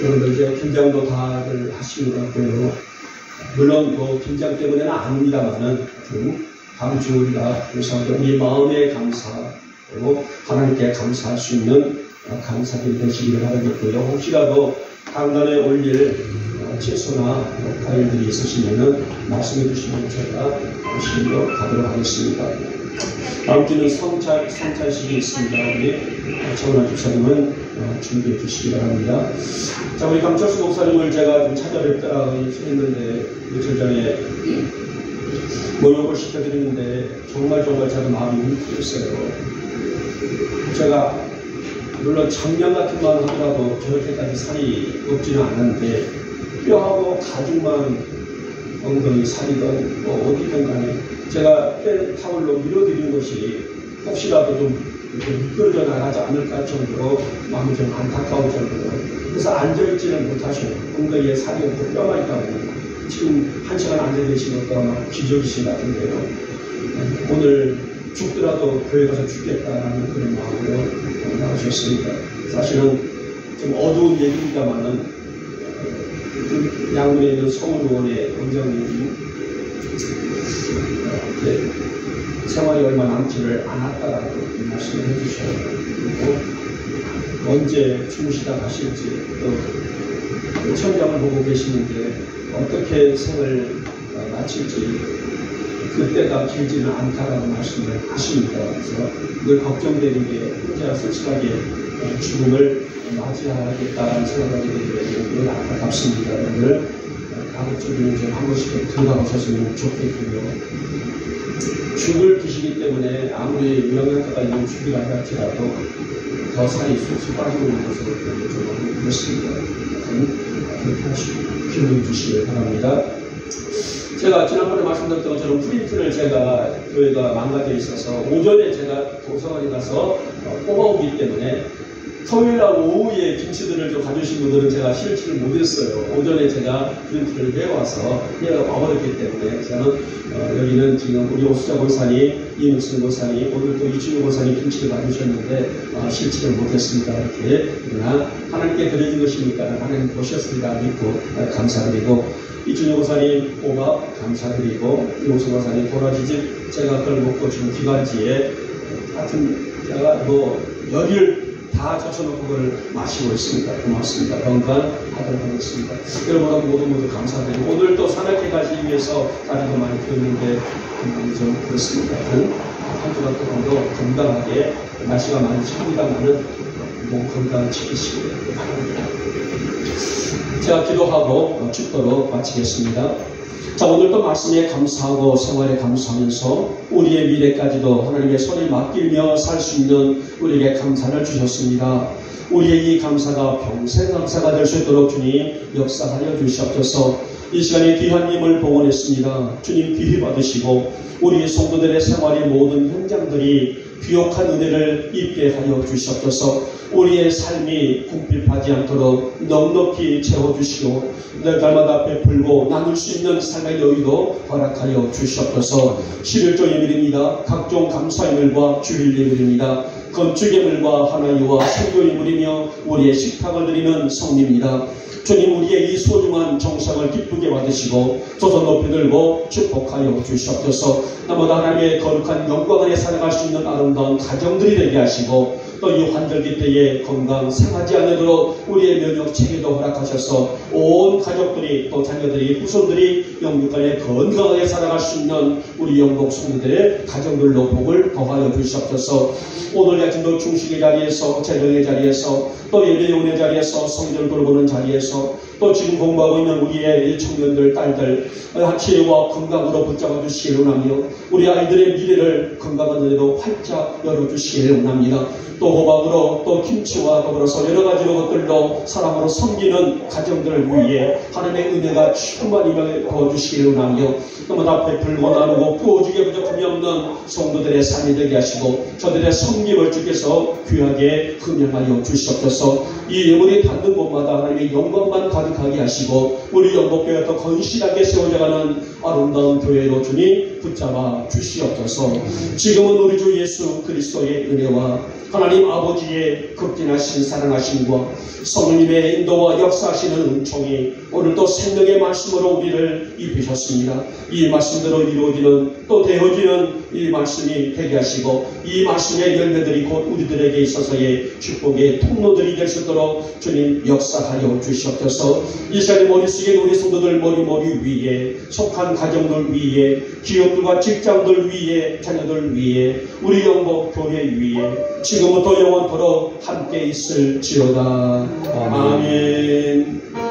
여러분들 이제 긴장도 다들 하시는 것 같고요. 물론 뭐 긴장 때문에는 아닙니다만은 다음 주 우리가 우리 마음의 감사 그리고 하나님께 감사할 수 있는 감사들이 되시기를 바라겠고요. 혹시라도 강단에 올릴 채소나 과일들이 있으시면은 말씀해 주시면 제가 실로 가도록 하겠습니다. 다음 주는 성찬식이 있습니다. 우리 정은아 집사님은 준비해 주시기 바랍니다. 자, 우리 강철수 목사님을 제가 좀 찾아뵙다가 했는데 며칠 전에 모욕을 시켜드리는데 정말 제가 마음이 힘들었어요. 제가 물론 청년 같은 만 하더라도 저렇게까지 살이 없지는 않는데 뼈하고 가죽만 엉덩이 살이든 뭐 어디든 간에 제가 타월로 밀어드리는 것이 혹시라도 좀 미끄러져 나가지 않을까 정도로 마음이 좀 안타까울 정도로 그래서 앉아있지는 못하시고 엉덩이에 살이 없고 뼈만 있다 보니 지금 1시간 앉아 계신 것도 아마 기적이신 것 같은데요. 오늘 죽더라도 교회 가서 죽겠다라는 그런 마음으로 나오셨습니다. 사실은 좀 어두운 얘기입니다만은 양문에 있는 서울의원의 원장님이 생활이 얼마 남지를 않았다라고 말씀을 해주셔요. 언제 주무시다 가실지 또 천장을 보고 계시는데 어떻게 생을 마칠지 그때가 길지는 않다라고 말씀을 하십니다. 그래서 늘 걱정되는 게 혼자 솔직하게 죽음을 맞이하겠다라는 생각을 하게 되면 늘 안타깝습니다. 오늘 가급적이면 좀 한 번씩 들어가보셨으면 좋겠고요. 죽을 드시기 때문에 아무리 영양가가 있는 죽이라 할지라도 더 살이 쑥쑥 빠지고 있는 것을 좀 그렇습니다. 그렇게 하시고 기도해 주시길 바랍니다. 제가 지난번에 말씀드렸던 것처럼 프린트를 제가 교회가 망가져 있어서 오전에 제가 도서관에 가서 뽑아오기 때문에 토요일날 오후에 김치들을 좀 가져오신 분들은 제가 실지를 못했어요. 오전에 제가 프린트를 해와서 얘가 와버렸기 때문에 저는 여기는 지금 우리 오수자 권사님, 이문승 권사님, 오늘 또 이준호 권사님 김치를 가져오셨는데 실지를 못했습니다. 이렇게 그러나 하나님께 드려진 것이니까 하나님 보셨으리라 믿고 감사드리고 이준호 권사님 오밥 감사드리고 이문승 권사님 도라지집 제가 그걸 먹고 지금 기관지에 하여튼 제가 뭐 열일 다 젖혀놓고 그걸 마시고 있습니다. 고맙습니다. 건강하도록 하겠습니다. 여러분 모두 감사드리고 오늘 또 산악회 가시기 위해서 다리도 많이 비었는데 좀 그렇습니다. 한 주간 동안도 건강하게 날씨가 많이 춥니다만은 몸 건강 지키시기 바랍니다. 제가 기도하고 축도로 마치겠습니다. 자, 오늘도 말씀에 감사하고 생활에 감사하면서 우리의 미래까지도 하나님의 손에 맡기며 살 수 있는 우리에게 감사를 주셨습니다. 우리의 이 감사가 평생 감사가 될 수 있도록 주님 역사하여 주시옵소서. 이 시간에 귀한 힘을 봉헌했습니다. 주님 귀히 받으시고 우리 성도들의 생활의 모든 현장들이 귀혹한 은혜를 입게 하여 주시옵소서. 우리의 삶이 궁핍하지 않도록 넉넉히 채워주시고 날마다 베풀고 나눌 수 있는 삶의 여유도 허락하여 주시옵소서. 11조 예물입니다. 각종 감사 예물과 주일 예물입니다. 건축 예물과 하나이와 선교 예물이며 우리의 식탁을 드리는 성례입니다. 주님 우리의 이 소중한 정성을 기쁘게 받으시고 조선 높이 들고 축복하여 주시옵소서. 나보다 하나님의 거룩한 영광 안에 살아갈 수 있는 아름다운 가정들이 되게 하시고 또 이 환절기 때에 건강 상하지 않도록 우리의 면역 체계도 허락하셔서 온 가족들이 또 자녀들이 후손들이 영육간에 건강하게 살아갈 수 있는 우리 영국 성도들의 가정들로 복을 더하여 주시옵소서. 오늘 아침도 중식의 자리에서 재정의 자리에서 또 예배용의 자리에서 성전을 돌보는 자리에서 또 지금 공부하고 있는 우리의 청년들 딸들 치유와 건강으로 붙잡아 주시기를 원하며 우리 아이들의 미래를 건강한 은혜로 활짝 열어주시기를 원합니다. 또 호박으로 또 김치와 더불어서 여러 가지 것들로 사랑으로 섬기는 가정들을 위해 하나님의 은혜가 충만히 부어주시기를 원하며 너무나 베풀고 나누고 부어주기에 부족함이 없는 성도들의 삶이 되게 하시고 저들의 섬김을 주께서 귀하게 흠양하여 주시옵소서. 이 예물이 닿는 곳마다 하나님의 영광만 가득하게 하시고 우리 영복교회가 더 건실하게 세워져가는 아름다운 교회로 주님 붙잡아 주시옵소서. 지금은 우리 주 예수 그리스도의 은혜와 하나님 아버지의 극진하신 사랑하심과 성령님의 인도와 역사하시는 은총이 오늘도 생명의 말씀으로 우리를 입히셨습니다. 이 말씀대로 이루어지는 또 되어지는 이 말씀이 되게 하시고 이 말씀의 열매들이 곧 우리들에게 있어서의 축복의 통로들이 될 수 있도록 주님 역사하여 주시옵소서. 이 시간에 머릿속에 우리 성도들 머리 위에 속한 가정들 위에 기업들과 직장들 위에 자녀들 위에 우리 영복 교회 위에 지금부터 영원토록 함께 있을지어다. 아멘.